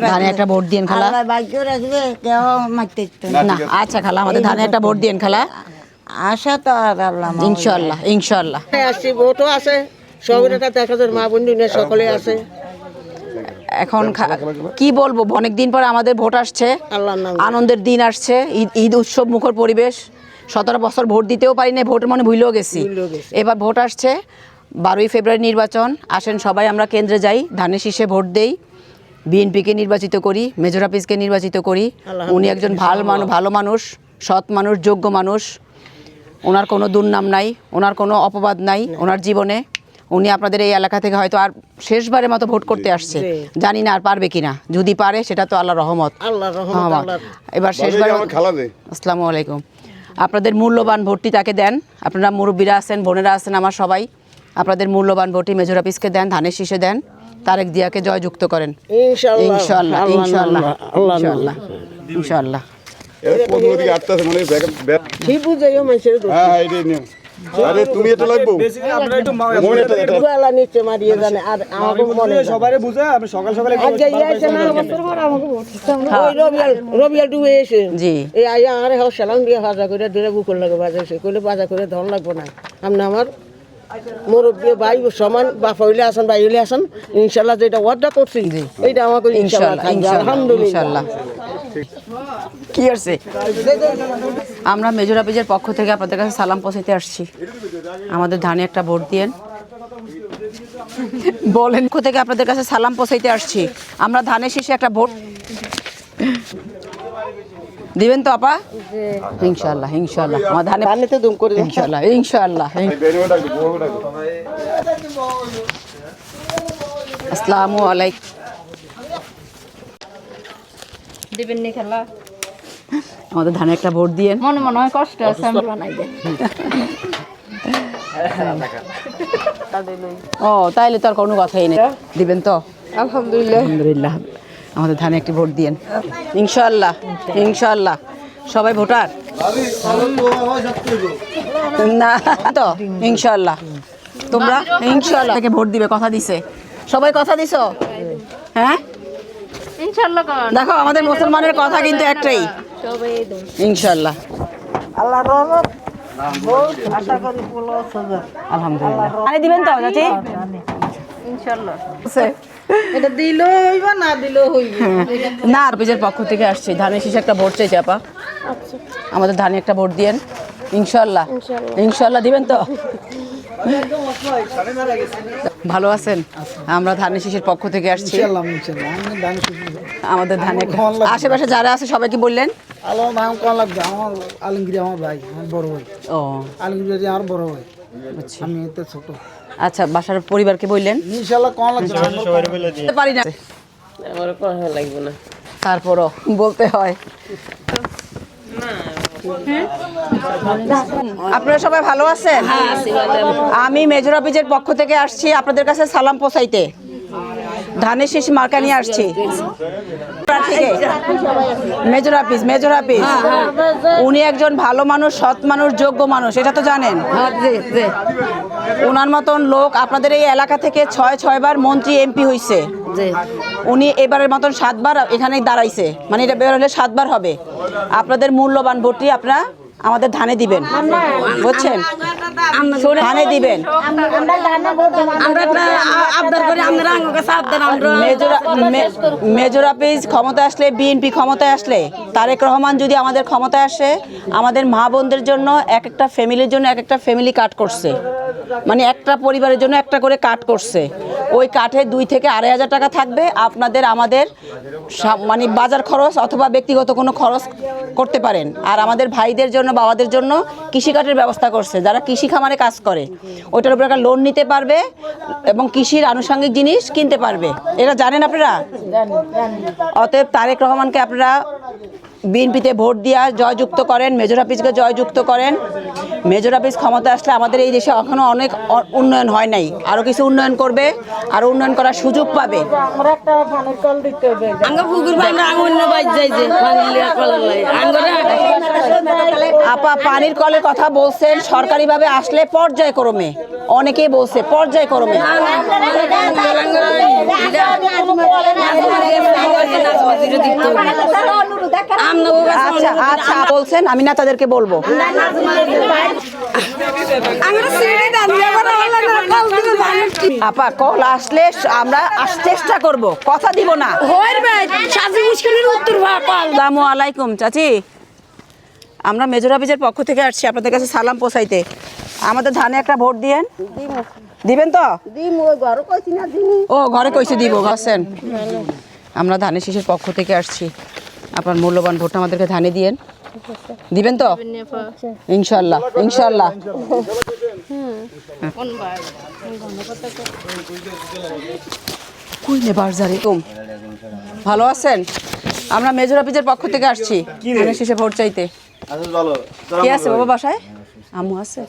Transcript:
ধানে একটা ভোট দিয়েন খালা। ভাগ্য রাখবে কেউ মারতে না আচ্ছা খালা, আমাদের ধানে একটা ভোট দিয়েন খালা। আশা তো আর আল্লাহ ইনশাআল্লাহ ইনশাআল্লাহ। আসছি, ভোটও আছে, সবের দেখা যায়, মা বোন সকলে আছে। এখন কি বলবো, অনেক দিন পর আমাদের ভোট আসছে, আল্লাহর নাম আনন্দের দিন আসছে, ঈদ উৎসব মুখর পরিবেশ। 17 বছর ভোট দিতেও পারি না, ভোটের মনে ভুলেও গেছি। এবার ভোট আসছে, 12ই ফেব্রুয়ারি নির্বাচন। আসেন সবাই আমরা কেন্দ্রে যাই, ধানের শীষে ভোট দেই, বিএনপিকে নির্বাচিত করি, মেজর হাফিজকে নির্বাচিত করি। উনি একজন ভালো মানুষ, সৎ মানুষ, যোগ্য মানুষ। ওনার কোনো দুর্নাম নাই, ওনার কোনো অপবাদ নাই ওনার জীবনে। উনি আপনাদের এই এলাকা থেকে হয়তো আর শেষবারের মতো ভোট করতে আসছে, জানি না আর পারবে কিনা। যদি পারে সেটা তো আল্লাহর রহমত। এবার শেষবার। আসসালামু আলাইকুম। আপনাদের মূল্যবান ভোটটি তাকে দেন। আপনারা মুরব্বীরা আছেন, বোনেরা আছেন, আমার সবাই আপনাদের মূল্যবান ভোটটি মেজর হাফিজকে দেন, ধানের শীষে দেন, তারেক জিয়াকে জয়যুক্ত করেন ইনশাআল্লাহ ইনশাআল্লাহ ইনশাআল্লাহ ইনশাআল্লাহ। আরে তুমি এটা লাগবো আমরা একটু আল্লাহ নিচে মারিয়ে জানে। আর আমাকে মনে সবারে বুঝা আমি সকাল সকালে আজকে আইছে না বছর পর আমাকে ওই রবিয়াল ডুবে এসে জি এই আইয়া আরে হাও সালাম দিয়ে ভাজা করে ধরে বুকুর লাগে বাজাইছে, কইলে বাজা করে ধর লাগবো না। আপনি আমার মুরব্বী ভাই সমান, বাপ হইলে আসেন, ভাই হইলে আসেন, ইনশাআল্লাহ যেটা ওয়াদা করছি এইটা আমাকে ইনশাআল্লাহ আলহামদুলিল্লাহ। কি আছে, আমরা মেজর হাফিজের পক্ষ থেকে আপনাদের কাছে সালাম পৌঁছাতে আসছি। আমাদের ধানে একটা ভোট দিয়েন বলেন। পক্ষ থেকে আপনাদের কাছে সালাম পৌঁছাইতে আসছি। আমরা ধানের শীষে একটা ভোট দিবেন তো আপা? ইনশাআল্লাহ ইনশাআল্লাহ। আমার ধানে তো দুম করে ইনশাআল্লাহ ইনশাআল্লাহ। আসসালামু আলাইকুম। দিবেন নি খেলা আমাদের ধানে একটা ভোট দিয়েন। মনে হয় কষ্ট আছে, আমি বানাই দেন। ও তাইলে তো আর কোনো কথাই নেই, দিবেন তো? আলহামদুলিল্লাহ আলহামদুলিল্লাহ। আমাদের ধানে একটি ভোট দিয়েন ইনশাআল্লাহ ইনশাআল্লাহ। সবাই ভোটার না তো? ইনশাআল্লাহ। তোমরা ইনশাআল্লাহ থেকে ভোট দিবে, কথা দিছে সবাই, কথা দিছো? হ্যাঁ ইনশাআল্লাহ। দেখো আমাদের মুসলমানের কথা কিন্তু একটাই, ইনশাআল্লাহ। আল্লাহর রহমত বহুত আশা করি বলো সজা আলহামদুলিল্লাহ। আরে দিবেন তো চাচি? ইনশাআল্লাহ। এটা দিলো হইবা, না দিলো হইবে না, হাফিজের পক্ষ থেকে আসছি, ধানের শীষে একটা ভোট চাইছি আপা। আমাদের ধানে একটা ভোট দিয়েন ইনশাআল্লাহ ইনশাআল্লাহ। দিবেন তো? ভালো আছেন? আমরা ধানের শীষের পক্ষ থেকে আসছি। আমাদের ধানে আশেপাশে যারা আছে সবাইকে বললেন আলমগীর আমার ভাই, আমার বড় ভাই। ও আলমগীর আমার বড় ভাই, আমি এতে ছোট। আচ্ছা, বাসার পরিবারকে বললেন? ইনশাআল্লাহ কোন লাগবে পারি না, আমার কথা লাগবে না, তারপরও বলতে হয়। আপনারা সবাই ভালো আছেন? আমি মেজর হাফিজের পক্ষ থেকে আসছি আপনাদের কাছে সালাম পৌঁছাইতে। ধানের শীষ মার্কা নিয়ে আসছি। মেজর হাফিজ উনি একজন ভালো মানুষ, সৎ মানুষ, যোগ্য মানুষ, এটা তো জানেন। ওনার মতন লোক আপনাদের এই এলাকা থেকে 6বার মন্ত্রী এমপি হয়েছে। উনি এবারের মতন 7বার এখানে দাঁড়াইছে, মানে এটা বের হলে 7বার হবে। আপনাদের মূল্যবান ভোটটি আপনারা আমাদের ধানে দিবেন, বুঝছেন? ধানে দিবেন। মেজর হাফিজ ক্ষমতায় আসলে, বিএনপি ক্ষমতায় আসলে, তারেক রহমান যদি আমাদের ক্ষমতায় আসে, আমাদের মা বোনদের জন্য এক একটা ফ্যামিলির জন্য এক একটা ফ্যামিলি কাট করছে, মানে একটা পরিবারের জন্য একটা করে কাট করছে। ওই কাঠে 2 থেকে 2.5 টাকা থাকবে, আপনাদের আমাদের মানে বাজার খরচ অথবা ব্যক্তিগত কোনো খরচ করতে পারেন। আর আমাদের ভাইদের জন্য, বাবাদের জন্য কৃষিকার্ডের ব্যবস্থা করছে, যারা কৃষি খামারে কাজ করে ওইটার উপর একটা লোন নিতে পারবে এবং কৃষির আনুষঙ্গিক জিনিস কিনতে পারবে। এটা জানেন আপনারা? অতএব তারেক রহমানকে আপনারা বিএনপিতে ভোট দিয়া জয়যুক্ত করেন, মেজর হাফিজকে জয়যুক্ত করেন। মেজর হাফিজ ক্ষমতা আসলে আমাদের এই দেশে এখনও অনেক উন্নয়ন হয় নাই, আরও কিছু উন্নয়ন করবে, আরও উন্নয়ন করার সুযোগ পাবে। আপা পানির কলের কথা বলছেন, সরকারিভাবে আসলে পর্যায়ক্রমে, অনেকেই বলছে পর্যায়ক্রমে। আচ্ছা আচ্ছা বলছেন, আমি নেতাদেরকে বলবো। আপা কল আসলে আমরা চেষ্টা করব, কথা দিব না। আসসালামু আলাইকুম চাচি, আমরা মেজর অফিসের পক্ষ থেকে আসছি আপনাদের কাছে সালাম পৌঁছাইতে। আমাদের ধানে একটা ভোট দিয়েন, দিবেন তো? ও ঘরে কইছে দিব। বসেন, আমরা ধানের শীষের পক্ষ থেকে আসছি, আপনার মূল্যবান ভোটটা আমাদেরকে ধানে দিয়েন, দিবেন তো? ইনশাল্লাহ ইনশাল্লাহ। ভালো আছেন? আমরা মেজর অফিসের পক্ষ থেকে আসছি ধানের শীষে ভোট চাইতে। কে আছে বাবা বাসায়? আম্মু আছে?